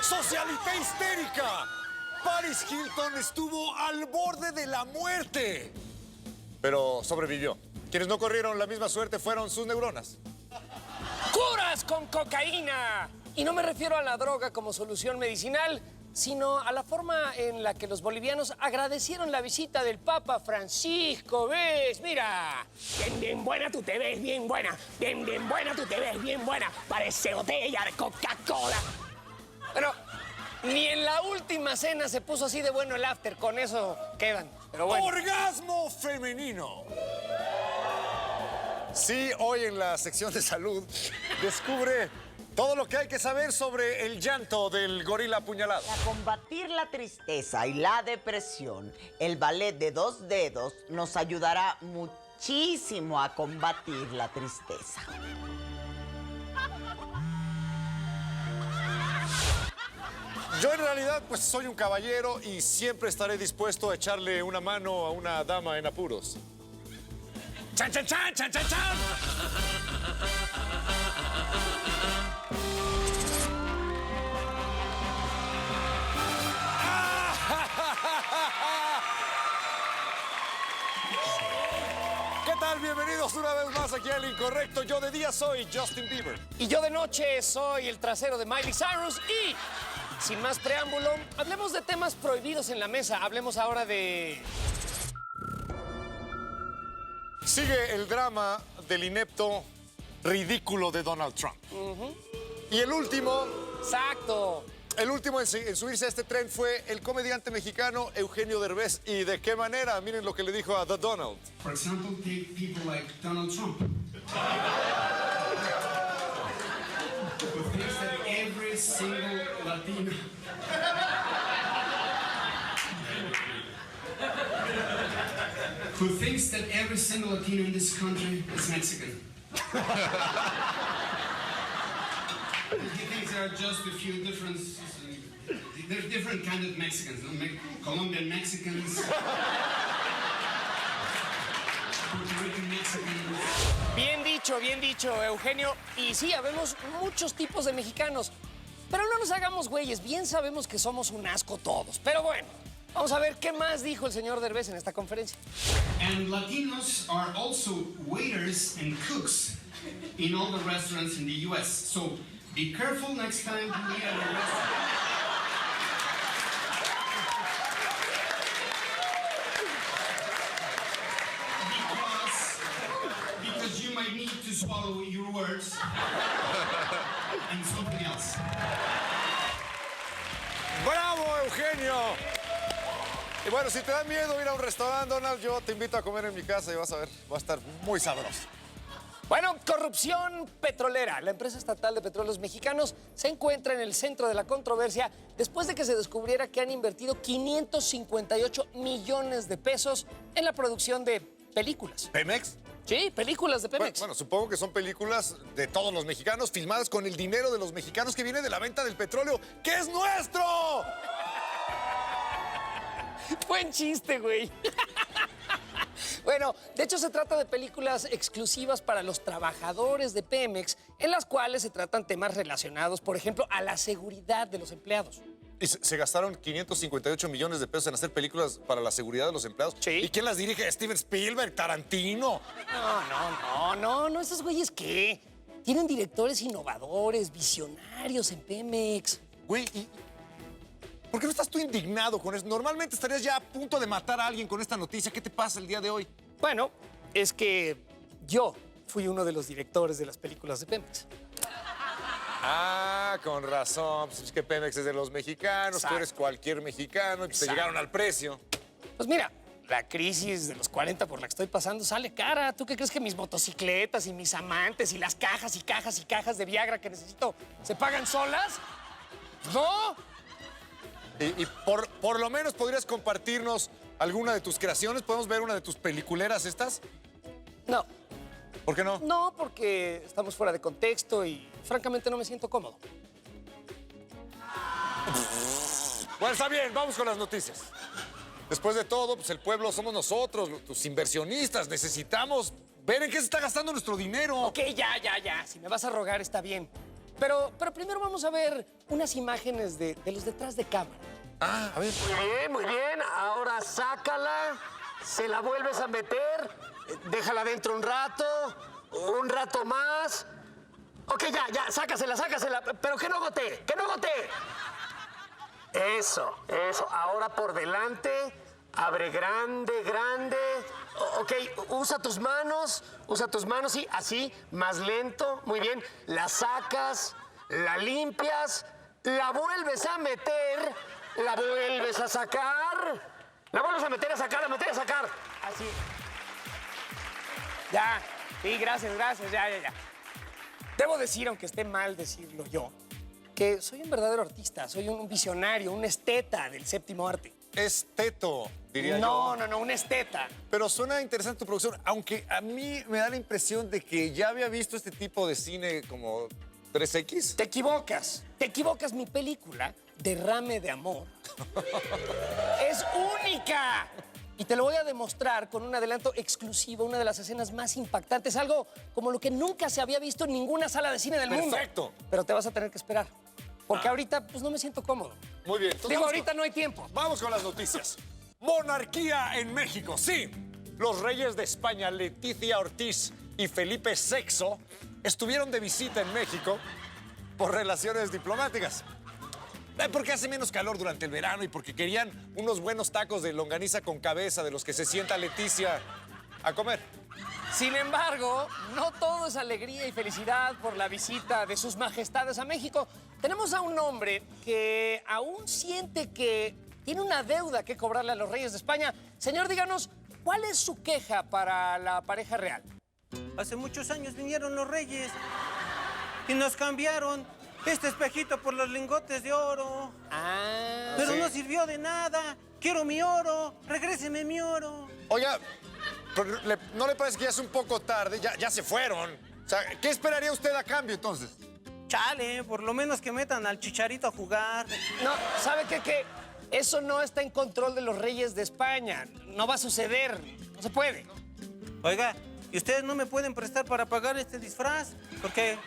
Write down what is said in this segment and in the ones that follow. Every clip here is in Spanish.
Socialité histérica. Paris Hilton estuvo al borde de la muerte. Pero sobrevivió. Quienes no corrieron la misma suerte fueron sus neuronas. ¡Curas con cocaína! Y no me refiero a la droga como solución medicinal, sino a la forma en la que los bolivianos agradecieron la visita del Papa Francisco. ¿Ves? Mira. Bien, bien buena, tú te ves bien buena. Bien, bien buena, tú te ves bien buena. Parece botella de Coca-Cola. Pero ni en la última cena se puso así de bueno el after. Con eso quedan. Pero bueno. ¡Orgasmo femenino! Sí, hoy en la sección de salud descubre todo lo que hay que saber sobre el llanto del gorila apuñalado. Para combatir la tristeza y la depresión, el ballet de 2 dedos nos ayudará muchísimo a combatir la tristeza. Yo en realidad pues soy un caballero y siempre estaré dispuesto a echarle una mano a una dama en apuros. ¡Chan, chan, chan, chan, chan, chan! ¿Qué tal? Bienvenidos una vez más aquí al Incorrecto. Yo de día soy Justin Bieber. Y yo de noche soy el trasero de Miley Cyrus y, sin más preámbulo, hablemos de temas prohibidos en la mesa. Hablemos ahora de... Sigue el drama del inepto ridículo de Donald Trump. Y el último Exacto. en subirse a este tren fue el comediante mexicano Eugenio Derbez. ¿Y de qué manera? Miren lo que le dijo a The Donald. For example, take people like Donald Trump. Who thinks that every single Latino... Who thinks that every single Latino in this country is Mexican. He thinks there are just a few differences. There's different kind of Mexicans. No? Colombian Mexicans. Puerto Rican Mexicans. Bien dicho, Eugenio. Y sí, habemos muchos tipos de mexicanos. Pero no nos hagamos güeyes, bien sabemos que somos un asco todos. Pero bueno, vamos a ver qué más dijo el señor Derbez en esta conferencia. And Latinos are also waiters and cooks in all the restaurants in the U.S. So be careful next time you eat at a restaurant. Because you might need to swallow your words and something else. ¡Bravo, Eugenio! Y bueno, si te da miedo ir a un restaurante, Donald, yo te invito a comer en mi casa y vas a ver, va a estar muy sabroso. Bueno, corrupción petrolera. La empresa estatal de petróleos mexicanos se encuentra en el centro de la controversia después de que se descubriera que han invertido 558 millones de pesos en la producción de películas. ¿Pemex? Sí, películas de Pemex. Bueno, supongo que son películas de todos los mexicanos, filmadas con el dinero de los mexicanos que viene de la venta del petróleo, que es nuestro. Buen chiste, güey. Bueno, de hecho se trata de películas exclusivas para los trabajadores de Pemex, en las cuales se tratan temas relacionados, por ejemplo, a la seguridad de los empleados. Y se gastaron 558 millones de pesos en hacer películas para la seguridad de los empleados. Sí. ¿Y quién las dirige? ¿Steven Spielberg? ¿Tarantino? No, ¿esos güeyes qué? Tienen directores innovadores, visionarios en Pemex. Güey, ¿y por qué no estás tú indignado con eso? Normalmente estarías ya a punto de matar a alguien con esta noticia. ¿Qué te pasa el día de hoy? Bueno, es que yo fui uno de los directores de las películas de Pemex. Ah, con razón. Pues es que Pemex es de los mexicanos, Exacto. tú eres cualquier mexicano y pues te Exacto. llegaron al precio. Pues mira, la crisis de los 40 por la que estoy pasando sale cara. ¿Tú qué crees que mis motocicletas y mis amantes y las cajas y cajas y cajas de Viagra que necesito se pagan solas? ¡No! Y por lo menos podrías compartirnos alguna de tus creaciones. ¿Podemos ver una de tus peliculeras estas? No. ¿Por qué no? No, porque estamos fuera de contexto y francamente no me siento cómodo. Bueno, está bien, vamos con las noticias. Después de todo, pues el pueblo somos nosotros, tus inversionistas. Necesitamos ver en qué se está gastando nuestro dinero. Ok, ya. Si me vas a rogar, está bien. Pero primero vamos a ver unas imágenes de los detrás de cámara. Ah, a ver. Muy bien. Ahora sácala, se la vuelves a meter, déjala dentro un rato más. Ok, ya, sácasela, pero que no gotee. Eso. Ahora por delante, abre grande. Ok, usa tus manos, sí, así, más lento, muy bien. La sacas, la limpias, la vuelves a meter, la vuelves a sacar, la vuelves a meter a sacar, así. Ya, sí, gracias, ya. Debo decir, aunque esté mal decirlo yo, que soy un verdadero artista, soy un visionario, un esteta del séptimo arte. Esteto, diría yo. No, un esteta. Pero suena interesante tu producción, aunque a mí me da la impresión de que ya había visto este tipo de cine como 3X. Te equivocas, mi película, Derrame de Amor, es única. Y te lo voy a demostrar con un adelanto exclusivo, una de las escenas más impactantes, algo como lo que nunca se había visto en ninguna sala de cine del mundo. Perfecto. Pero te vas a tener que esperar, porque ahorita pues no me siento cómodo. Muy bien. Entonces, Digo, vamos ahorita no hay tiempo. Vamos con las noticias. Monarquía en México, sí. Los reyes de España, Leticia Ortiz y Felipe VI, estuvieron de visita en México por relaciones diplomáticas. Porque hace menos calor durante el verano y porque querían unos buenos tacos de longaniza con cabeza de los que se sienta Leticia a comer. Sin embargo, no todo es alegría y felicidad por la visita de sus majestades a México. Tenemos a un hombre que aún siente que tiene una deuda que cobrarle a los reyes de España. Señor, díganos, ¿cuál es su queja para la pareja real? Hace muchos años vinieron los reyes y nos cambiaron este espejito por los lingotes de oro. Pero sí. no sirvió de nada. Quiero mi oro. Regréseme mi oro. Oiga, pero ¿no le parece que ya es un poco tarde? Ya se fueron. O sea, ¿qué esperaría usted a cambio entonces? Chale, por lo menos que metan al Chicharito a jugar. No, ¿sabe qué? Que eso no está en control de los reyes de España. No va a suceder. No se puede. Oiga, ¿y ustedes no me pueden prestar para pagar este disfraz? Porque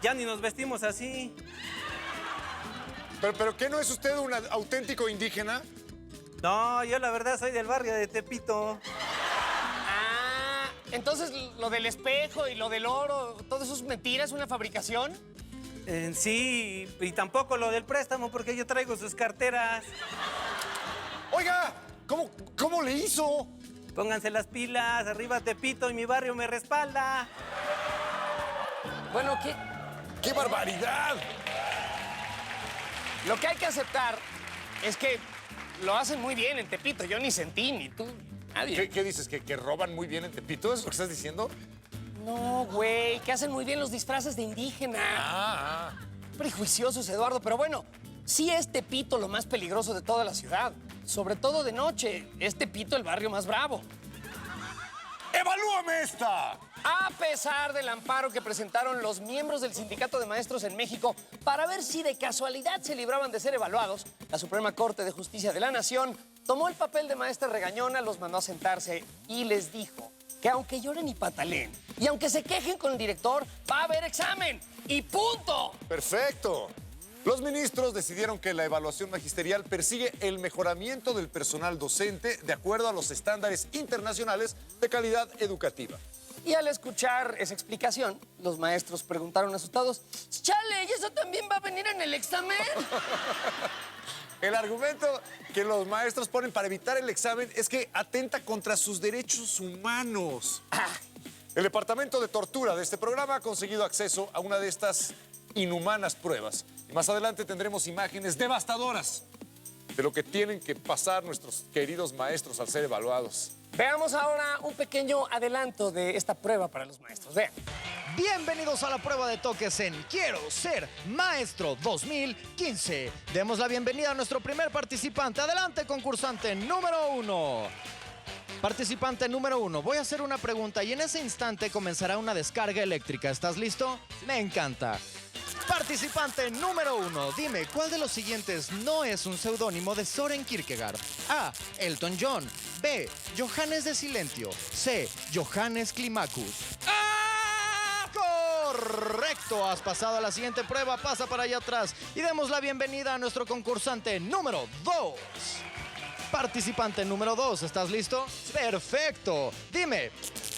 ya ni nos vestimos así. ¿Pero qué no es usted un auténtico indígena? No, yo la verdad soy del barrio de Tepito. Ah, entonces lo del espejo y lo del oro, ¿todo eso es mentira? ¿Es una fabricación? Sí, y tampoco lo del préstamo porque yo traigo sus carteras. Oiga, ¿cómo le hizo? Pónganse las pilas, arriba Tepito y mi barrio me respalda. Bueno, ¿qué? ¡Qué barbaridad! Lo que hay que aceptar es que lo hacen muy bien en Tepito. Yo ni sentí, ni tú, nadie. ¿Qué dices? ¿Que roban muy bien en Tepito? ¿Es lo que estás diciendo? No, güey, que hacen muy bien los disfraces de indígena. Ah. Prejuiciosos, Eduardo, pero bueno, sí es Tepito lo más peligroso de toda la ciudad. Sobre todo de noche. Es Tepito el barrio más bravo. ¡Evalúame esta! A pesar del amparo que presentaron los miembros del Sindicato de Maestros en México para ver si de casualidad se libraban de ser evaluados, la Suprema Corte de Justicia de la Nación tomó el papel de maestra regañona, los mandó a sentarse y les dijo que aunque lloren y pataleen y aunque se quejen con el director, va a haber examen y punto. Perfecto. Los ministros decidieron que la evaluación magisterial persigue el mejoramiento del personal docente de acuerdo a los estándares internacionales de calidad educativa. Y al escuchar esa explicación, los maestros preguntaron asustados, ¡chale, ¿y eso también va a venir en el examen? El argumento que los maestros ponen para evitar el examen es que atenta contra sus derechos humanos. El departamento de tortura de este programa ha conseguido acceso a una de estas inhumanas pruebas. Y más adelante tendremos imágenes devastadoras de lo que tienen que pasar nuestros queridos maestros al ser evaluados. Veamos ahora un pequeño adelanto de esta prueba para los maestros. Vean. Bienvenidos a la prueba de toques en Quiero Ser Maestro 2015. Demos la bienvenida a nuestro primer participante. Adelante, concursante número 1. Participante número 1, voy a hacer una pregunta y en ese instante comenzará una descarga eléctrica. ¿Estás listo? Me encanta. Participante número 1, dime, ¿cuál de los siguientes no es un seudónimo de Soren Kierkegaard? A. Elton John. B. Johannes de Silentio. C. Johannes Climacus. ¡Ah! Correcto, has pasado a la siguiente prueba, pasa para allá atrás y demos la bienvenida a nuestro concursante número 2. Participante número 2, ¿estás listo? Perfecto. Dime,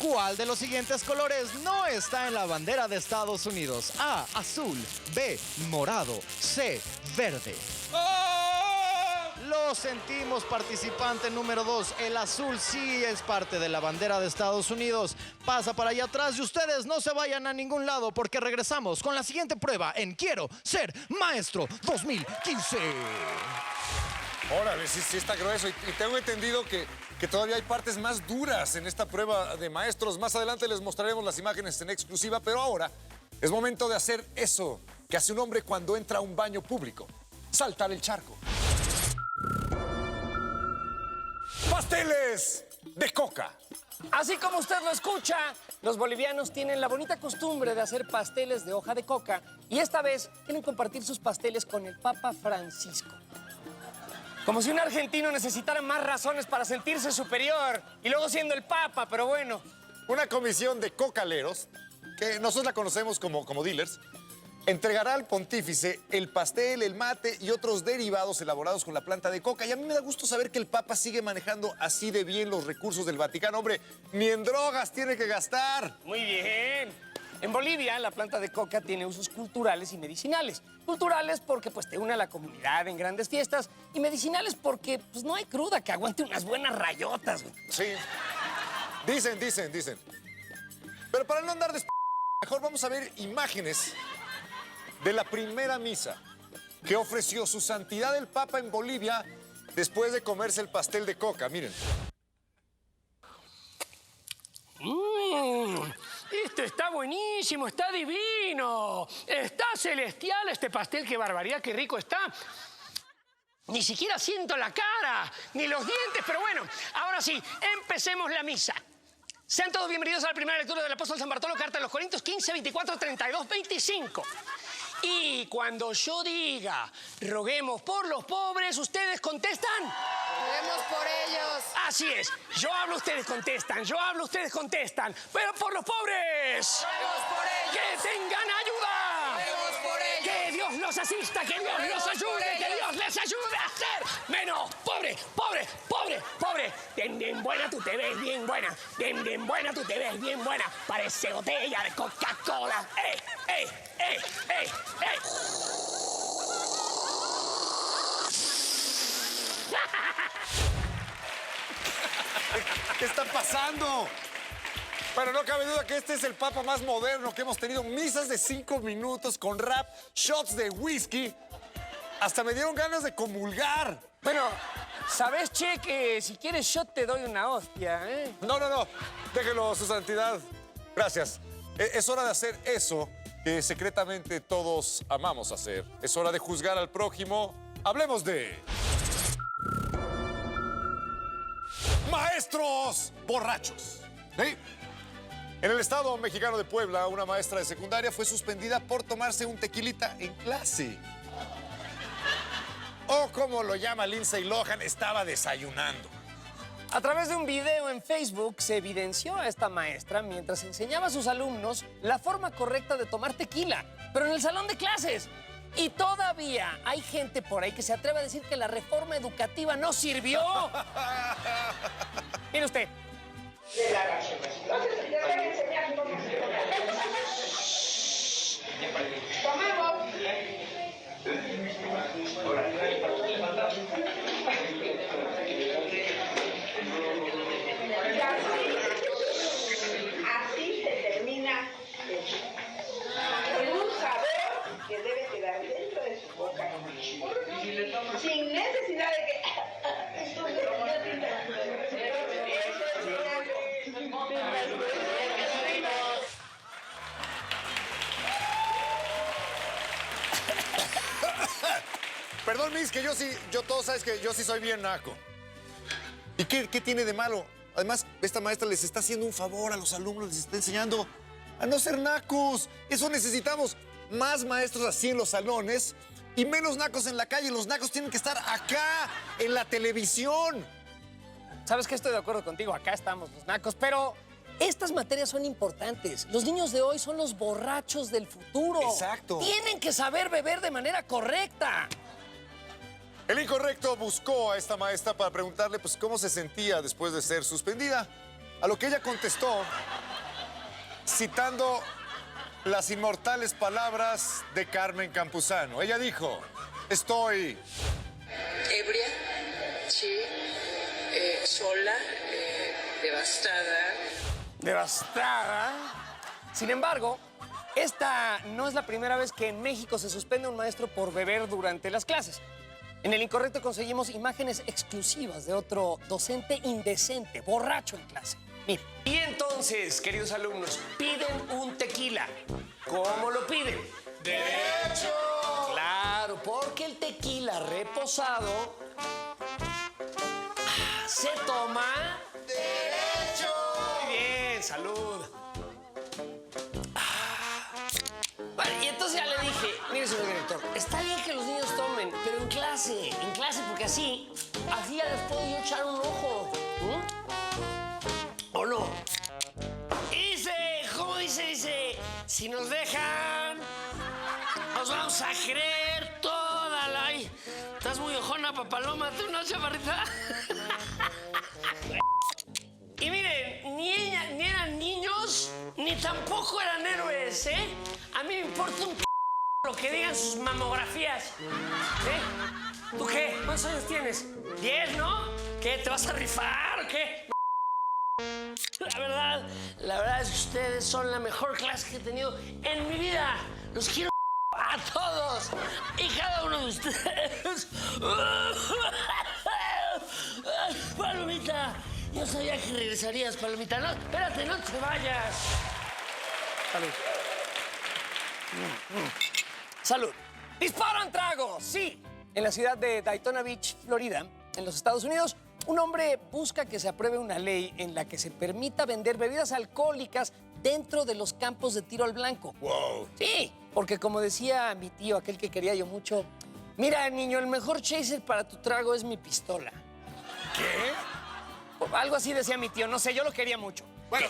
¿cuál de los siguientes colores no está en la bandera de Estados Unidos? A, azul, B, morado, C, verde. Lo sentimos, participante número 2. El azul sí es parte de la bandera de Estados Unidos. Pasa para allá atrás y ustedes no se vayan a ningún lado porque regresamos con la siguiente prueba en Quiero Ser Maestro 2015. Órale, sí está grueso. Y tengo entendido que todavía hay partes más duras en esta prueba de maestros. Más adelante les mostraremos las imágenes en exclusiva, pero ahora es momento de hacer eso que hace un hombre cuando entra a un baño público. Saltar el charco. Pasteles de coca. Así como usted lo escucha, los bolivianos tienen la bonita costumbre de hacer pasteles de hoja de coca y esta vez quieren compartir sus pasteles con el Papa Francisco. Como si un argentino necesitara más razones para sentirse superior y luego siendo el Papa, pero bueno. Una comisión de cocaleros, que nosotros la conocemos como dealers, entregará al pontífice el pastel, el mate y otros derivados elaborados con la planta de coca. Y a mí me da gusto saber que el Papa sigue manejando así de bien los recursos del Vaticano. Hombre, ni en drogas tiene que gastar. Muy bien. En Bolivia, la planta de coca tiene usos culturales y medicinales. Culturales porque pues, te une a la comunidad en grandes fiestas y medicinales porque pues, no hay cruda que aguante unas buenas rayotas. Güey. Sí. Dicen. Pero para no andar mejor vamos a ver imágenes de la primera misa que ofreció su santidad el Papa en Bolivia después de comerse el pastel de coca. Miren. Esto está buenísimo, está divino. Está celestial este pastel, qué barbaridad, qué rico está. Ni siquiera siento la cara, ni los dientes, pero bueno, ahora sí, empecemos la misa. Sean todos bienvenidos a la primera lectura del apóstol San Bartolo, carta a los Corintios 15, 24, 32, 25. Y cuando yo diga, roguemos por los pobres, ¿ustedes contestan? Roguemos por ellos. Así es. Yo hablo, ustedes contestan. Yo hablo, ustedes contestan. ¡Pero por los pobres! Roguemos por ellos. ¡Que tengan ayuda! Roguemos por ellos. ¡Que Dios los asista! ¡Que Dios Roguemos los ayude! por ¡Que ellos. Dios les ayude a ser menos pobre! Bien buena, tú te ves bien buena. Bien buena, tú te ves bien buena. Parece botella de Coca-Cola. ¡Ey! ¿Qué está pasando? Pero no cabe duda que este es el Papa más moderno que hemos tenido. Misas de 5 minutos con rap, shots de whisky. Hasta me dieron ganas de comulgar. Bueno, ¿sabes, Che, que si quieres yo te doy una hostia, eh? No. Déjelo, su santidad. Gracias. Es hora de hacer eso que secretamente todos amamos hacer. Es hora de juzgar al prójimo. Hablemos de... maestros borrachos. ¿Sí? En el estado mexicano de Puebla, una maestra de secundaria fue suspendida por tomarse un tequilita en clase. O como lo llama Lindsay Lohan, estaba desayunando. A través de un video en Facebook se evidenció a esta maestra mientras enseñaba a sus alumnos la forma correcta de tomar tequila, pero en el salón de clases. Y todavía hay gente por ahí que se atreve a decir que la reforma educativa no sirvió. Mire usted. Así se termina con un sabor que debe quedar dentro de su boca sin necesidad de que Perdón, Miss, que todos sabes que yo sí soy bien naco. ¿Y qué tiene de malo? Además, esta maestra les está haciendo un favor a los alumnos, les está enseñando a no ser nacos. Eso necesitamos, más maestros así en los salones y menos nacos en la calle. Los nacos tienen que estar acá, en la televisión. ¿Sabes qué? Estoy de acuerdo contigo, acá estamos los nacos, pero Estas materias son importantes. Los niños de hoy son los borrachos del futuro. Exacto. Tienen que saber beber de manera correcta. El incorrecto buscó a esta maestra para preguntarle pues, cómo se sentía después de ser suspendida. A lo que ella contestó, citando las inmortales palabras de Carmen Campuzano. Ella dijo, estoy... ebria, sí, sola, devastada. Devastada. Sin embargo, esta no es la primera vez que en México se suspende a un maestro por beber durante las clases. En el incorrecto conseguimos imágenes exclusivas de otro docente indecente, borracho en clase. Miren. Y entonces, queridos alumnos, piden un tequila. ¿Cómo lo piden? ¡Derecho! Claro, porque el tequila reposado se toma... ¡derecho! Muy bien, salud. Vale, y entonces ya le dije, mire, señor director, está bien que los niños tomen, pero en clase, porque así ya les puedo yo echar un ojo. ¿O no? Dice, ¿cómo dice? Dice, si nos dejan, nos vamos a creer toda la... Ay, estás muy ojona, papaloma, tú no, chaparrita. Y miren, ni eran niños, ni tampoco eran héroes, ¿eh? A mí me importa un lo que digan sus mamografías. ¿Eh? ¿Tú qué? ¿Cuántos años tienes? 10, ¿no? ¿Qué? ¿Te vas a rifar o qué? La verdad es que ustedes son la mejor clase que he tenido en mi vida. Los quiero a todos y cada uno de ustedes. Palomita, yo sabía que regresarías, Palomita. No, espérate, no te vayas. Salud. Salud. ¡Disparan tragos! Sí. En la ciudad de Daytona Beach, Florida, en los Estados Unidos, un hombre busca que se apruebe una ley en la que se permita vender bebidas alcohólicas dentro de los campos de tiro al blanco. ¡Wow! Sí, porque como decía mi tío, aquel que quería yo mucho, mira, niño, el mejor chaser para tu trago es mi pistola. ¿Qué? Algo así decía mi tío, no sé, yo lo quería mucho. Bueno,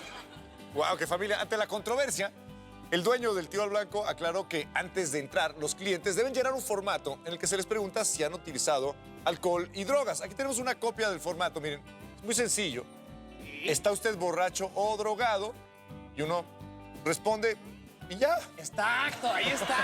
wow, qué familia. Ante la controversia, el dueño del tiro al blanco aclaró que antes de entrar, los clientes deben llenar un formato en el que se les pregunta si han utilizado alcohol y drogas. Aquí tenemos una copia del formato, miren, es muy sencillo. ¿Está usted borracho o drogado? Y uno responde y ya. Exacto, ahí está.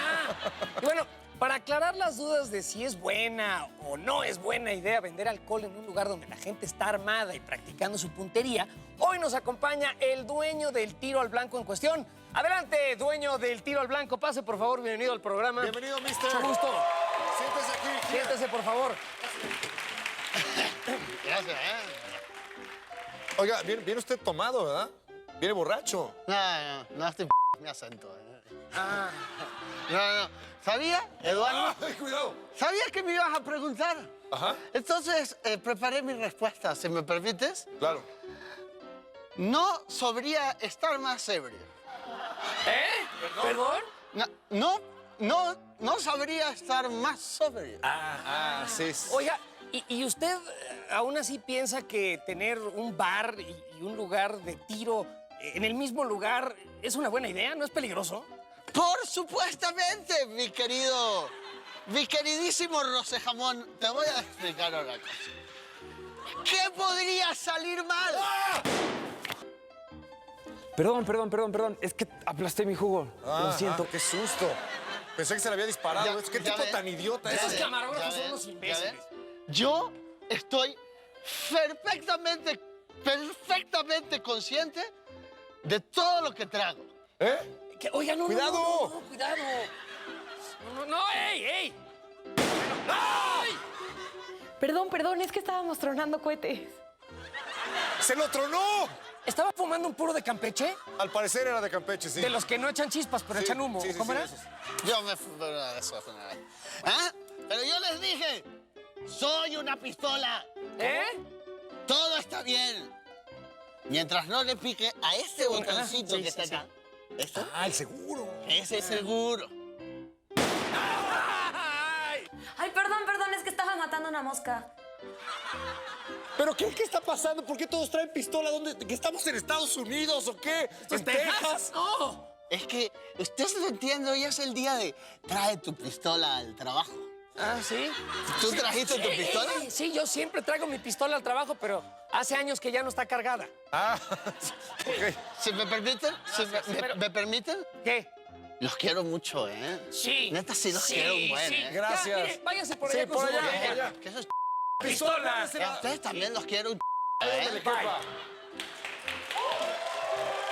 Y bueno, para aclarar las dudas de si es buena o no es buena idea vender alcohol en un lugar donde la gente está armada y practicando su puntería, hoy nos acompaña el dueño del tiro al blanco en cuestión. Adelante, dueño del tiro al blanco. Pase, por favor, bienvenido al programa. Bienvenido, mister. Mucho gusto. Siéntese aquí. Siéntese, por favor. Gracias, Oiga, viene usted tomado, ¿verdad? Viene borracho. No estoy mi acento. No. ¿Sabía, Eduardo? ¡Ay, cuidado! ¿Sabía que me ibas a preguntar? Ajá. Entonces, preparé mi respuesta, si me permites. Claro. No sobría estar más ebrio. ¿Perdón? No sabría estar más sobrio. Sí. Oiga, ¿y usted aún así piensa que tener un bar y un lugar de tiro en el mismo lugar es una buena idea? ¿No es peligroso? Por supuestamente, mi queridísimo Rosejamón, te voy a explicar una cosa. ¿Qué podría salir mal? Perdón. Es que aplasté mi jugo. Lo siento. ¡Qué susto! Pensé que se le había disparado. ¿Qué tipo tan idiota es? Esos camarógrafos son unos imbéciles. Yo estoy perfectamente consciente de todo lo que trago. Oiga, no. ¡Cuidado! No, cuidado. No, ¡ey! ¡Ay! Perdón, es que estábamos tronando cohetes. ¡Se lo tronó! ¿Estaba fumando un puro de Campeche? Al parecer era de Campeche, sí. De los que no echan chispas, pero echan humo. Sí, ¿Cómo era? esos. Yo me fui de eso. Pero yo les dije, soy una pistola. Todo está bien. Mientras no le pique a este botoncito que está acá. ¿Esto? El seguro. Ese es seguro. Ay, perdón, es que estaba matando una mosca. ¿Pero qué está pasando? ¿Por qué todos traen pistola? ¿Dónde? ¿Que estamos en Estados Unidos o qué? ¿En Texas? No. Es que usted se lo entiende, hoy es el día de trae tu pistola al trabajo. Ah, ¿sí? ¿Tú trajiste tu pistola? Sí, yo siempre traigo mi pistola al trabajo, pero hace años que ya no está cargada. Ah, ok. ¿Si me permiten? ¿Me permiten? ¿Qué? Los quiero mucho, ¿eh? Sí. Neta, sí los quiero un buen, ¿eh? Gracias. Ya, mire, váyase por Sí, allá con por su allá, botella. por allá. Que esos ¡Pistola! a ustedes también los quiero un Ándale, quepa.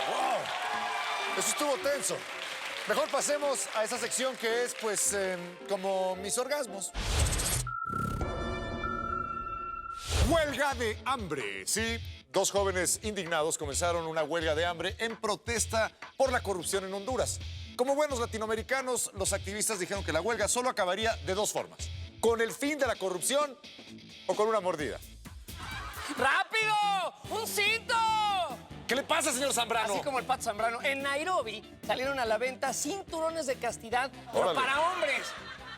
¡Wow! Eso estuvo tenso. Mejor pasemos a esa sección que es, pues, como mis orgasmos. Huelga de hambre, sí. Dos jóvenes indignados comenzaron una huelga de hambre en protesta por la corrupción en Honduras. Como buenos latinoamericanos, los activistas dijeron que la huelga solo acabaría de dos formas: con el fin de la corrupción o con una mordida. ¡Rápido! ¡Un cinto! ¿Qué le pasa, señor Zambrano? Así como el Pato Zambrano. En Nairobi salieron a la venta cinturones de castidad, pero Órale. para hombres.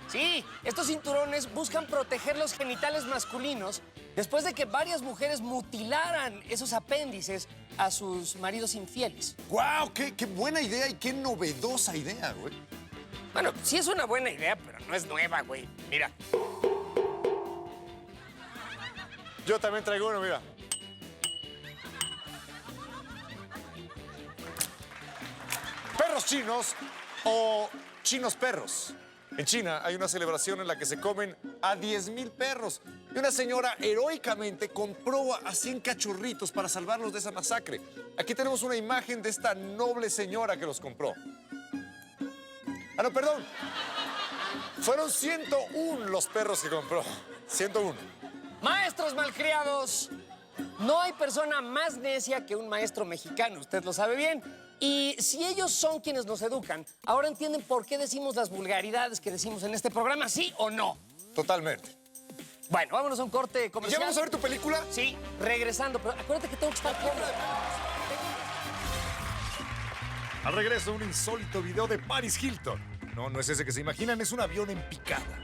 Sí, estos cinturones buscan proteger los genitales masculinos después de que varias mujeres mutilaran esos apéndices a sus maridos infieles. ¡Guau! ¡Qué buena idea y qué novedosa idea, güey! Bueno, sí es una buena idea, pero no es nueva, güey. Mira. Yo también traigo uno, mira. Perros chinos o chinos perros. En China hay una celebración en la que se comen a 10,000 perros. Y una señora heroicamente compró a 100 cachorritos para salvarlos de esa masacre. Aquí tenemos una imagen de esta noble señora que los compró. Ah, no, perdón. Fueron 101 los perros que compró. 101. Maestros malcriados, no hay persona más necia que un maestro mexicano, usted lo sabe bien. Y si ellos son quienes nos educan, ahora entienden por qué decimos las vulgaridades que decimos en este programa, ¿sí o no? Totalmente. Bueno, vámonos a un corte comercial. ¿Ya vamos a ver tu película? Sí, regresando, pero acuérdate que tengo que estar cómodo. Al regreso, un insólito video de Paris Hilton. No, no es ese que se imaginan, es un avión en picada.